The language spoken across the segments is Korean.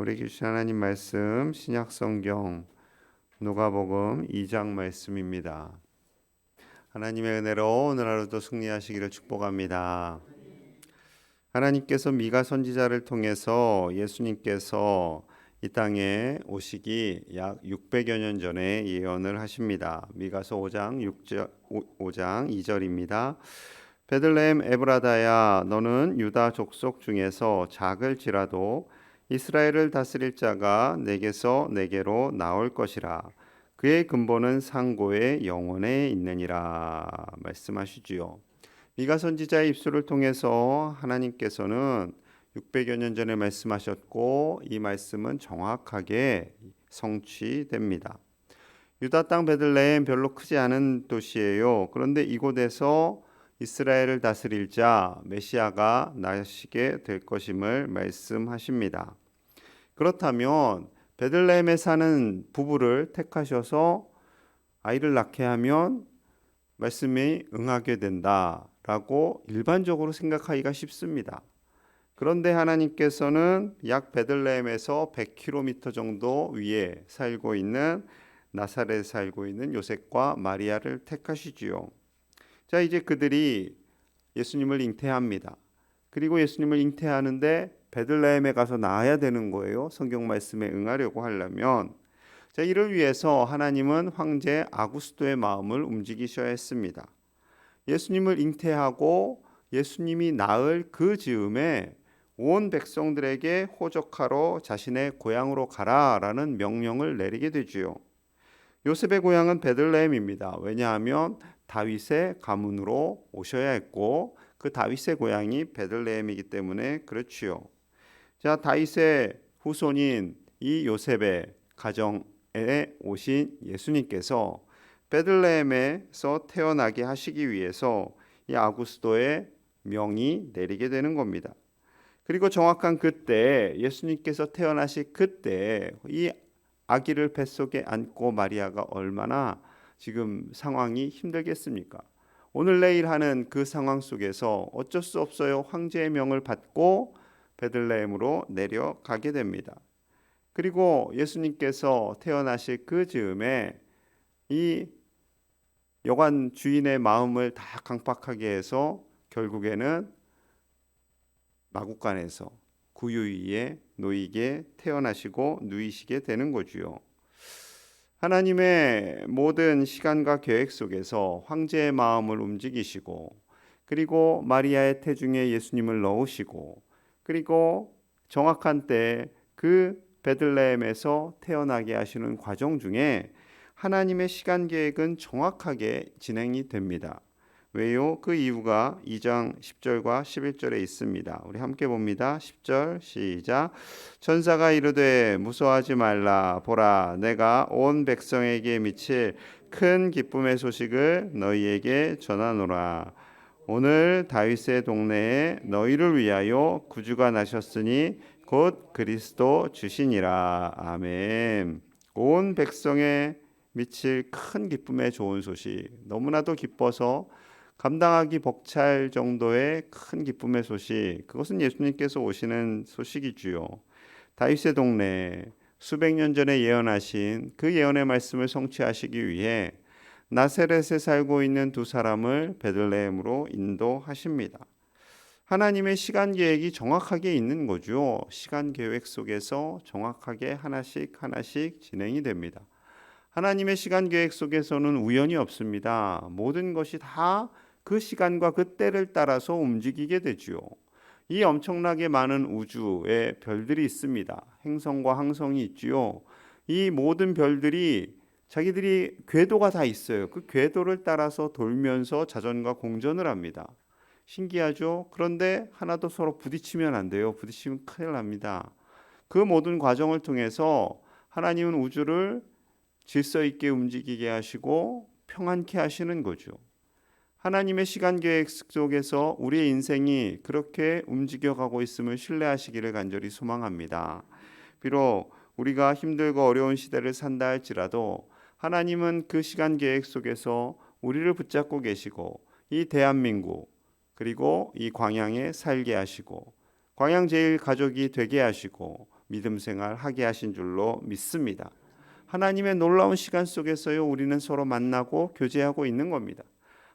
우리에게 주신 하나님 말씀 신약성경 누가복음 2장 말씀입니다. 하나님의 은혜로 오늘 하루도 승리하시기를 축복합니다. 하나님께서 미가 선지자를 통해서 예수님께서 이 땅에 오시기 약 600여 년 전에 예언을 하십니다. 미가서 5장 2절입니다. 베들레헴 에브라다야, 너는 유다 족속 중에서 작을지라도 이스라엘을 다스릴 자가 내게서 내게로 나올 것이라. 그의 근본은 상고의 영원에 있느니라 말씀하시지요. 미가 선지자의 입술을 통해서 하나님께서는 600여 년 전에 말씀하셨고, 이 말씀은 정확하게 성취됩니다. 유다 땅 베들레헴 별로 크지 않은 도시예요. 그런데 이곳에서 이스라엘을 다스릴 자 메시아가 나시게 될 것임을 말씀하십니다. 그렇다면 베들레헴에 사는 부부를 택하셔서 아이를 낳게 하면 말씀이 응하게 된다라고 일반적으로 생각하기가 쉽습니다. 그런데 하나님께서는 약 베들레헴에서 100km 정도 위에 살고 있는 나사렛에 살고 있는 요셉과 마리아를 택하시지요. 자, 이제 그들이 예수님을 잉태합니다. 그리고 예수님을 잉태하는데 베들레헴에 가서 낳아야 되는 거예요. 성경 말씀에 응하려고 하려면. 자, 이를 위해서 하나님은 황제 아구스도의 마음을 움직이셔야 했습니다. 예수님을 잉태하고 예수님이 낳을 그 즈음에 온 백성들에게 호적하러 자신의 고향으로 가라라는 명령을 내리게 되지요. 요셉의 고향은 베들레헴입니다. 왜냐하면 다윗의 가문으로 오셔야 했고, 그 다윗의 고향이 베들레헴이기 때문에 그렇지요. 자, 다윗의 후손인 이 요셉의 가정에 오신 예수님께서 베들레헴에서 태어나게 하시기 위해서 이 아구스도의 명이 내리게 되는 겁니다. 그리고 정확한 그때, 예수님께서 태어나실 그때 이 아기를 뱃속에 안고 마리아가 얼마나 지금 상황이 힘들겠습니까? 오늘 내일 하는 그 상황 속에서 어쩔 수 없어요. 황제의 명을 받고 베들레헴으로 내려가게 됩니다. 그리고 예수님께서 태어나실 그 즈음에 이 여관 주인의 마음을 다 강팍하게 해서 결국에는 마구간에서 구유위에 놓이게 태어나시고 누이시게 되는 거지요. 하나님의 모든 시간과 계획 속에서 황제의 마음을 움직이시고, 그리고 마리아의 태중에 예수님을 넣으시고, 그리고 정확한 때 그 베들레헴에서 태어나게 하시는 과정 중에 하나님의 시간 계획은 정확하게 진행이 됩니다. 왜요? 그 이유가 2장 10절과 11절에 있습니다. 우리 함께 봅니다. 10절 시작. 천사가 이르되 무서워하지 말라. 보라, 내가 온 백성에게 미칠 큰 기쁨의 소식을 너희에게 전하노라. 오늘 다윗의 동네에 너희를 위하여 구주가 나셨으니 곧 그리스도 주시니라. 아멘. 온 백성에 미칠 큰 기쁨의 좋은 소식, 너무나도 기뻐서 감당하기 벅찰 정도의 큰 기쁨의 소식, 그것은 예수님께서 오시는 소식이지요. 다윗의 동네, 수백 년 전에 예언하신 그 예언의 말씀을 성취하시기 위해 나사렛에 살고 있는 두 사람을 베들레헴으로 인도하십니다. 하나님의 시간 계획이 정확하게 있는 거죠. 시간 계획 속에서 정확하게 하나씩 하나씩 진행이 됩니다. 하나님의 시간 계획 속에서는 우연이 없습니다. 모든 것이 다 그 시간과 그 때를 따라서 움직이게 되지요. 이 엄청나게 많은 우주에 별들이 있습니다. 행성과 항성이 있지요. 이 모든 별들이 자기들이 궤도가 다 있어요. 그 궤도를 따라서 돌면서 자전과 공전을 합니다. 신기하죠? 그런데 하나도 서로 부딪히면 안 돼요. 부딪히면 큰일 납니다. 그 모든 과정을 통해서 하나님은 우주를 질서 있게 움직이게 하시고 평안케 하시는 거죠. 하나님의 시간 계획 속에서 우리의 인생이 그렇게 움직여가고 있음을 신뢰하시기를 간절히 소망합니다. 비록 우리가 힘들고 어려운 시대를 산다 할지라도 하나님은 그 시간 계획 속에서 우리를 붙잡고 계시고, 이 대한민국 그리고 이 광양에 살게 하시고, 광양 제일 가족이 되게 하시고, 믿음 생활 하게 하신 줄로 믿습니다. 하나님의 놀라운 시간 속에서요, 우리는 서로 만나고 교제하고 있는 겁니다.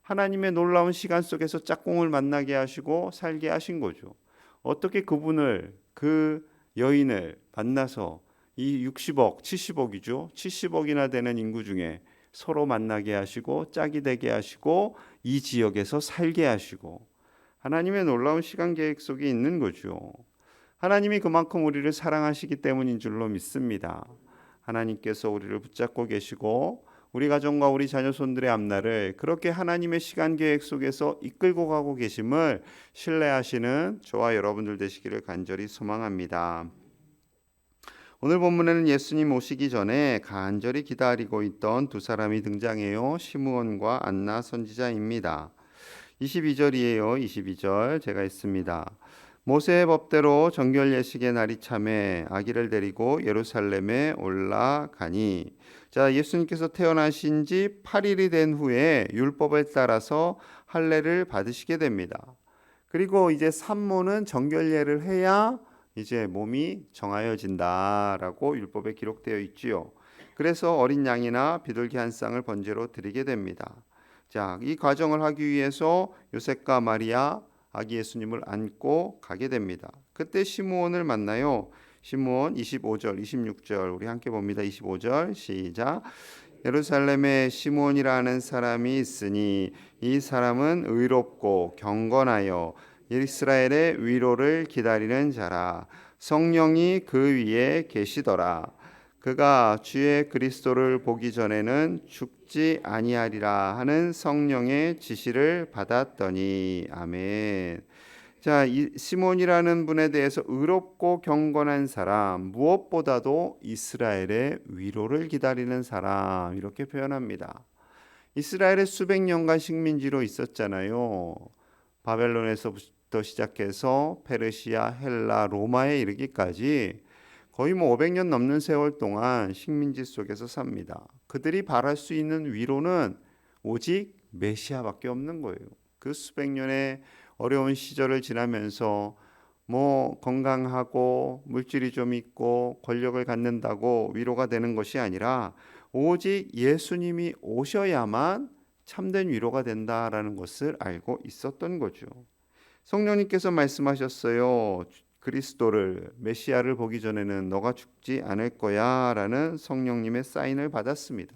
하나님의 놀라운 시간 속에서 짝꿍을 만나게 하시고 살게 하신 거죠. 어떻게 그 여인을 만나서 이 60억, 70억이죠. 70억이나 되는 인구 중에 서로 만나게 하시고 짝이 되게 하시고 이 지역에서 살게 하시고 하나님의 놀라운 시간 계획 속에 있는 거죠. 하나님이 그만큼 우리를 사랑하시기 때문인 줄로 믿습니다. 하나님께서 우리를 붙잡고 계시고 우리 가정과 우리 자녀손들의 앞날을 그렇게 하나님의 시간 계획 속에서 이끌고 가고 계심을 신뢰하시는 저와 여러분들 되시기를 간절히 소망합니다. 오늘 본문에는 예수님 오시기 전에 간절히 기다리고 있던 두 사람이 등장해요. 시므온과 안나 선지자입니다. 22절이에요. 22절 제가 읽습니다. 모세의 법대로 정결 예식의 날이 참에 아기를 데리고 예루살렘에 올라가니. 자, 예수님께서 태어나신 지 8일이 된 후에 율법에 따라서 할례를 받으시게 됩니다. 그리고 이제 산모는 정결례를 해야 이제 몸이 정하여진다라고 율법에 기록되어 있지요. 그래서 어린 양이나 비둘기 한 쌍을 번제로 드리게 됩니다. 자, 이 과정을 하기 위해서 요셉과 마리아 아기 예수님을 안고 가게 됩니다. 그때 시므온을 만나요. 시므온 25절, 26절 우리 함께 봅니다. 25절 시작. 예루살렘에 시므온이라는 사람이 있으니 이 사람은 의롭고 경건하여 이스라엘의 위로를 기다리는 자라. 성령이 그 위에 계시더라. 그가 주의 그리스도를 보기 전에는 죽지 아니하리라 하는 성령의 지시를 받았더니. 아멘. 자, 이 시몬이라는 분에 대해서 의롭고 경건한 사람, 무엇보다도 이스라엘의 위로를 기다리는 사람 이렇게 표현합니다. 이스라엘의 수백 년간 식민지로 있었잖아요. 바벨론에서부터 시작해서 페르시아, 헬라, 로마에 이르기까지 거의 500년 넘는 세월 동안 식민지 속에서 삽니다. 그들이 바랄 수 있는 위로는 오직 메시아밖에 없는 거예요. 그 수백 년의 어려운 시절을 지나면서 건강하고 물질이 좀 있고 권력을 갖는다고 위로가 되는 것이 아니라 오직 예수님이 오셔야만 참된 위로가 된다라는 것을 알고 있었던 거죠. 성령님께서 말씀하셨어요. 그리스도를 메시아를 보기 전에는 너가 죽지 않을 거야 라는 성령님의 사인을 받았습니다.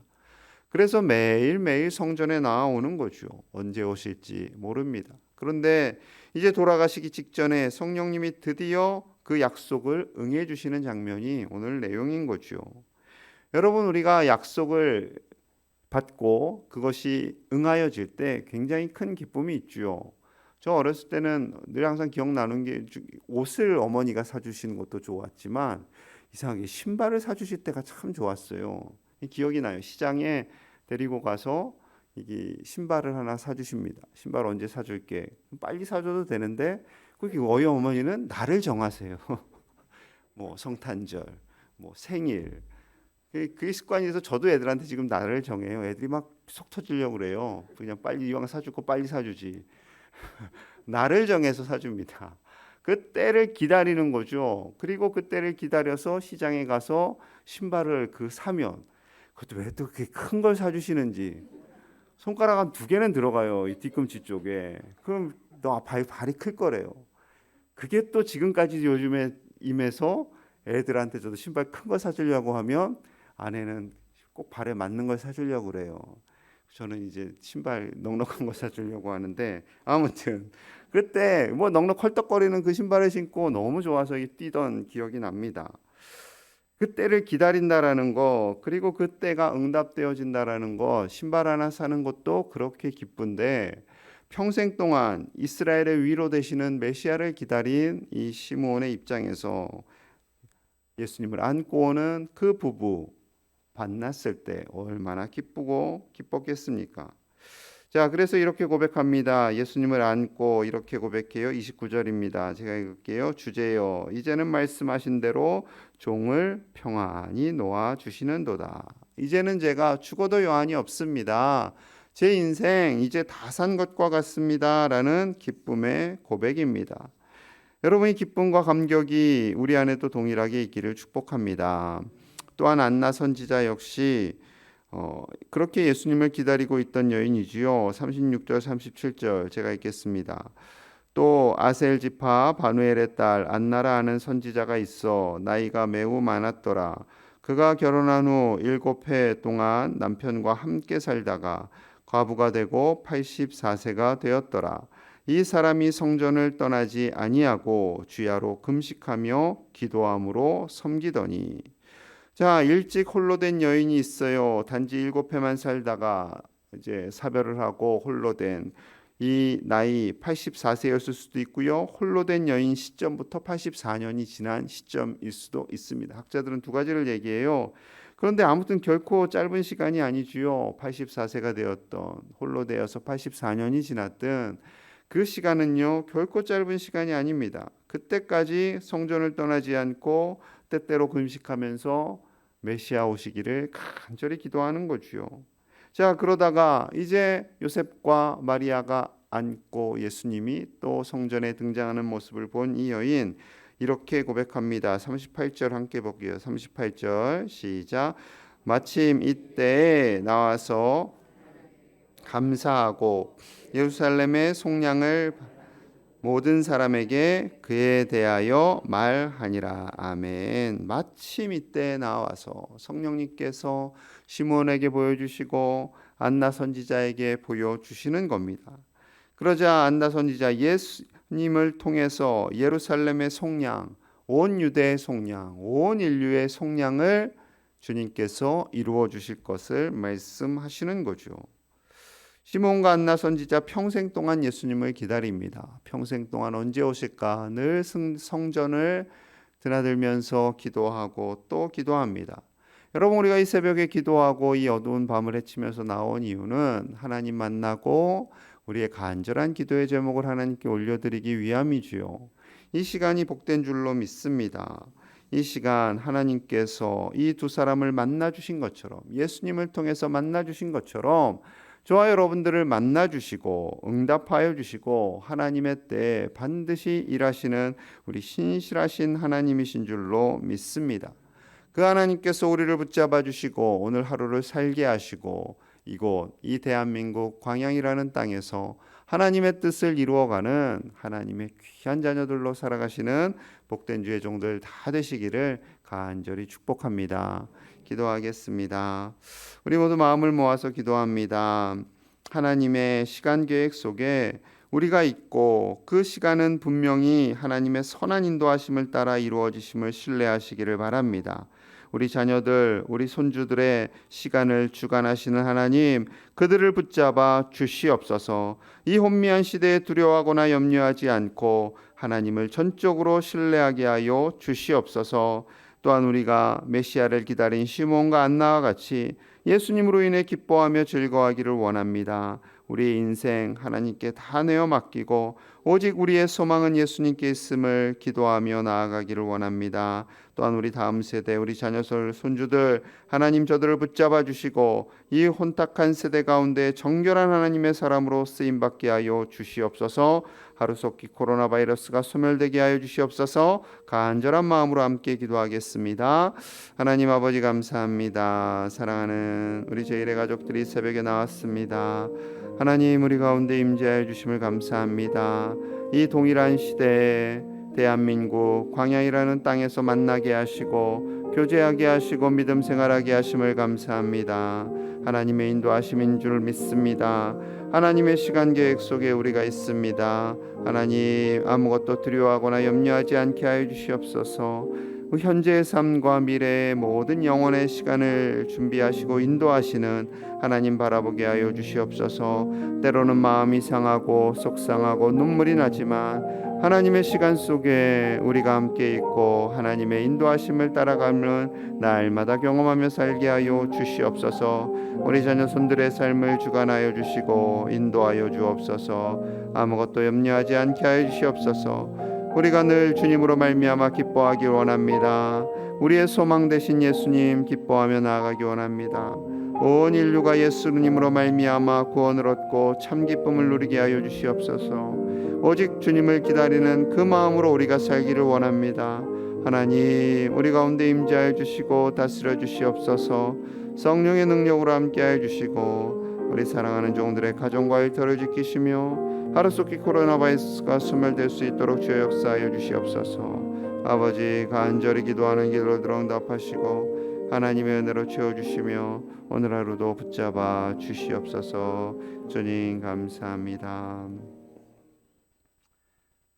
그래서 매일매일 성전에 나아오는 거죠. 언제 오실지 모릅니다. 그런데 이제 돌아가시기 직전에 성령님이 드디어 그 약속을 응해 주시는 장면이 오늘 내용인 거죠. 여러분, 우리가 약속을 받고 그것이 응하여질 때 굉장히 큰 기쁨이 있죠. 저 어렸을 때는 늘 항상 기억나는 게 옷을 어머니가 사주시는 것도 좋았지만 이상하게 신발을 사주실 때가 참 좋았어요. 기억이 나요. 시장에 데리고 가서 이게 신발을 하나 사주십니다. 신발 언제 사줄게. 빨리 사줘도 되는데 그렇게 어이 어머니는 날을 정하세요. 성탄절, 생일. 그게 습관이어서 저도 애들한테 지금 날을 정해요. 애들이 막 속 터지려고 그래요. 그냥 빨리 이왕 사줄 거 빨리 사주지. 날을 정해서 사줍니다. 그 때를 기다리는 거죠. 그리고 그 때를 기다려서 시장에 가서 신발을 사면 그것도 왜 또 그렇게 큰 걸 사주시는지. 손가락 한 2개는 들어가요. 이 뒤꿈치 쪽에. 그럼 너 발이 클 거래요. 그게 또 지금까지 요즘에 임해서 애들한테 저도 신발 큰 거 사주려고 하면 아내는 꼭 발에 맞는 걸 사주려고 그래요. 저는 이제 신발 넉넉한 거 사주려고 하는데 아무튼 그때 넉넉 헐떡거리는 그 신발을 신고 너무 좋아서 뛰던 기억이 납니다. 그 때를 기다린다라는 거, 그리고 그 때가 응답되어진다라는 거, 신발 하나 사는 것도 그렇게 기쁜데 평생 동안 이스라엘의 위로 되시는 메시아를 기다린 이 시므온의 입장에서 예수님을 안고 오는 그 부부 만났을 때 얼마나 기쁘고 기뻤겠습니까? 자, 그래서 이렇게 고백합니다. 예수님을 안고 이렇게 고백해요. 29절입니다. 제가 읽을게요. 주제여, 이제는 말씀하신 대로 종을 평안히 놓아 주시는도다. 이제는 제가 죽어도 여한이 없습니다. 제 인생 이제 다 산 것과 같습니다. 라는 기쁨의 고백입니다. 여러분의 기쁨과 감격이 우리 안에도 동일하게 있기를 축복합니다. 또한 안나 선지자 역시 그렇게 예수님을 기다리고 있던 여인이지요. 36절 37절 제가 읽겠습니다. 또 아셀 지파 바누엘의 딸 안나라 하는 선지자가 있어 나이가 매우 많았더라. 그가 결혼한 후 7해 동안 남편과 함께 살다가 과부가 되고 84세가 되었더라. 이 사람이 성전을 떠나지 아니하고 주야로 금식하며 기도함으로 섬기더니. 자, 일찍 홀로 된 여인이 있어요. 단지 7해만 살다가 이제 사별을 하고 홀로 된 이 나이 84세였을 수도 있고요. 홀로 된 여인 시점부터 84년이 지난 시점일 수도 있습니다. 학자들은 두 가지를 얘기해요. 그런데 아무튼 결코 짧은 시간이 아니지요. 84세가 되었던 홀로 되어서 84년이 지났던 그 시간은요. 결코 짧은 시간이 아닙니다. 그때까지 성전을 떠나지 않고 때때로 금식하면서 메시아 오시기를 간절히 기도하는 거지요. 자, 그러다가 이제 요셉과 마리아가 앉고 예수님이 또 성전에 등장하는 모습을 본 이 여인 이렇게 고백합니다. 38절 함께 볼게요. 38절 시작. 마침 이때에 나와서 감사하고 예루살렘의 속량을 모든 사람에게 그에 대하여 말하니라. 아멘. 마침 이때 나와서 성령님께서 시몬에게 보여주시고 안나 선지자에게 보여주시는 겁니다. 그러자 안나 선지자 예수님을 통해서 예루살렘의 속량, 온 유대의 속량, 온 인류의 속량을 주님께서 이루어 주실 것을 말씀하시는 거죠. 시몬과 안나 선지자 평생 동안 예수님을 기다립니다. 평생 동안 언제 오실까 늘 성전을 드나들면서 기도하고 또 기도합니다. 여러분, 우리가 이 새벽에 기도하고 이 어두운 밤을 헤치면서 나온 이유는 하나님 만나고 우리의 간절한 기도의 제목을 하나님께 올려드리기 위함이지요. 이 시간이 복된 줄로 믿습니다. 이 시간 하나님께서 이 두 사람을 만나 주신 것처럼, 예수님을 통해서 만나 주신 것처럼 저와 여러분들을 만나 주시고 응답하여 주시고 하나님의 때에 반드시 일하시는 우리 신실하신 하나님이신 줄로 믿습니다. 그 하나님께서 우리를 붙잡아 주시고 오늘 하루를 살게 하시고 이곳 이 대한민국 광양이라는 땅에서 하나님의 뜻을 이루어가는 하나님의 귀한 자녀들로 살아가시는 복된 주의 종들 다 되시기를 간절히 축복합니다. 기도하겠습니다. 우리 모두 마음을 모아서 기도합니다. 하나님의 시간 계획 속에 우리가 있고 그 시간은 분명히 하나님의 선한 인도하심을 따라 이루어지심을 신뢰하시기를 바랍니다. 우리 자녀들, 우리 손주들의 시간을 주관하시는 하나님, 그들을 붙잡아 주시옵소서. 이 혼미한 시대에 두려워하거나 염려하지 않고 하나님을 전적으로 신뢰하게 하여 주시옵소서. 또한 우리가 메시아를 기다린 시몬과 안나와 같이 예수님으로 인해 기뻐하며 즐거워하기를 원합니다. 우리의 인생 하나님께 다 내어 맡기고 오직 우리의 소망은 예수님께 있음을 기도하며 나아가기를 원합니다. 또한 우리 다음 세대, 우리 자녀들, 손주들 하나님 저들을 붙잡아 주시고 이 혼탁한 세대 가운데 정결한 하나님의 사람으로 쓰임받게 하여 주시옵소서. 하루속히 코로나 바이러스가 소멸되게 하여 주시옵소서. 간절한 마음으로 함께 기도하겠습니다. 하나님 아버지 감사합니다. 사랑하는 우리 제1의 가족들이 새벽에 나왔습니다. 하나님 우리 가운데 임재하여 주심을 감사합니다. 이 동일한 시대에 대한민국 광야이라는 땅에서 만나게 하시고 교제하게 하시고 믿음 생활하게 하심을 감사합니다. 하나님의 인도하심인 줄 믿습니다. 하나님의 시간 계획 속에 우리가 있습니다. 하나님 아무것도 두려워하거나 염려하지 않게 하여 주시옵소서. 현재의 삶과 미래의 모든 영혼의 시간을 준비하시고 인도하시는 하나님 바라보게 하여 주시옵소서. 때로는 마음이 상하고 속상하고 눈물이 나지만 하나님의 시간 속에 우리가 함께 있고 하나님의 인도하심을 따라가는 날마다 경험하며 살게 하여 주시옵소서. 우리 자녀 손들의 삶을 주관하여 주시고 인도하여 주옵소서. 아무것도 염려하지 않게 하여 주시옵소서. 우리가 늘 주님으로 말미암아 기뻐하기 원합니다. 우리의 소망 되신 예수님 기뻐하며 나아가기 원합니다. 온 인류가 예수님으로 말미암아 구원을 얻고 참 기쁨을 누리게 하여 주시옵소서. 오직 주님을 기다리는 그 마음으로 우리가 살기를 원합니다. 하나님, 우리 가운데 임재하여 주시고 다스려 주시옵소서. 성령의 능력으로 함께하여 주시고 우리 사랑하는 종들의 가정과 일터를 지키시며 하루속히 코로나 바이러스가 소멸될 수 있도록 주여 역사하여 주시옵소서. 아버지, 간절히 기도하는 기도로 응답하시고 하나님의 은혜로 채워주시며 오늘 하루도 붙잡아 주시옵소서. 주님 감사합니다.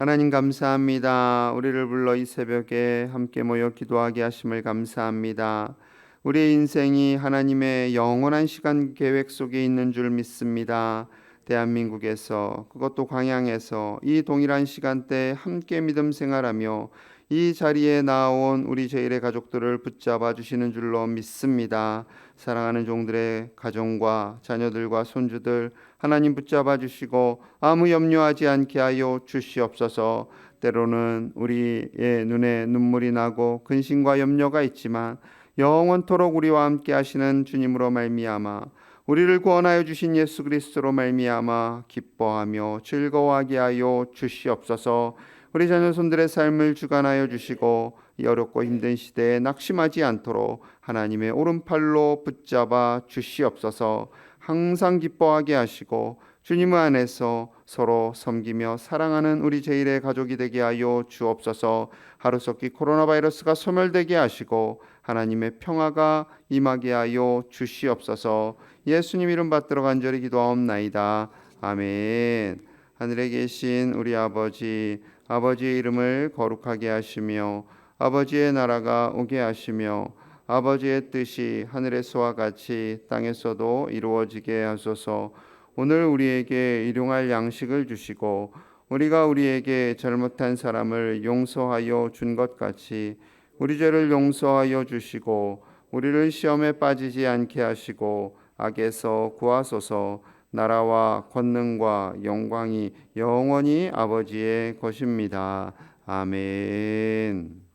하나님 감사합니다. 우리를 불러 이 새벽에 함께 모여 기도하게 하심을 감사합니다. 우리의 인생이 하나님의 영원한 시간 계획 속에 있는 줄 믿습니다. 대한민국에서, 그것도 광양에서 이 동일한 시간대에 함께 믿음 생활하며 이 자리에 나온 우리 제1의 가족들을 붙잡아 주시는 줄로 믿습니다. 사랑하는 종들의 가정과 자녀들과 손주들 하나님 붙잡아 주시고 아무 염려하지 않게 하여 주시옵소서. 때로는 우리의 눈에 눈물이 나고 근심과 염려가 있지만 영원토록 우리와 함께 하시는 주님으로 말미암아 우리를 구원하여 주신 예수 그리스도로 말미암아 기뻐하며 즐거워하게 하여 주시옵소서. 우리 자녀손들의 삶을 주관하여 주시고 이 어렵고 힘든 시대에 낙심하지 않도록 하나님의 오른팔로 붙잡아 주시옵소서. 항상 기뻐하게 하시고 주님 안에서 서로 섬기며 사랑하는 우리 제1의 가족이 되게 하여 주옵소서. 하루속히 코로나 바이러스가 소멸되게 하시고 하나님의 평화가 임하게 하여 주시옵소서. 예수님 이름 받들어 간절히 기도하옵나이다. 아멘. 하늘에 계신 우리 아버지, 아버지의 이름을 거룩하게 하시며 아버지의 나라가 오게 하시며 아버지의 뜻이 하늘에서와 같이 땅에서도 이루어지게 하소서. 오늘 우리에게 일용할 양식을 주시고 우리가 우리에게 잘못한 사람을 용서하여 준 것 같이 우리 죄를 용서하여 주시고 우리를 시험에 빠지지 않게 하시고 악에서 구하소서. 나라와 권능과 영광이 영원히 아버지의 것입니다. 아멘.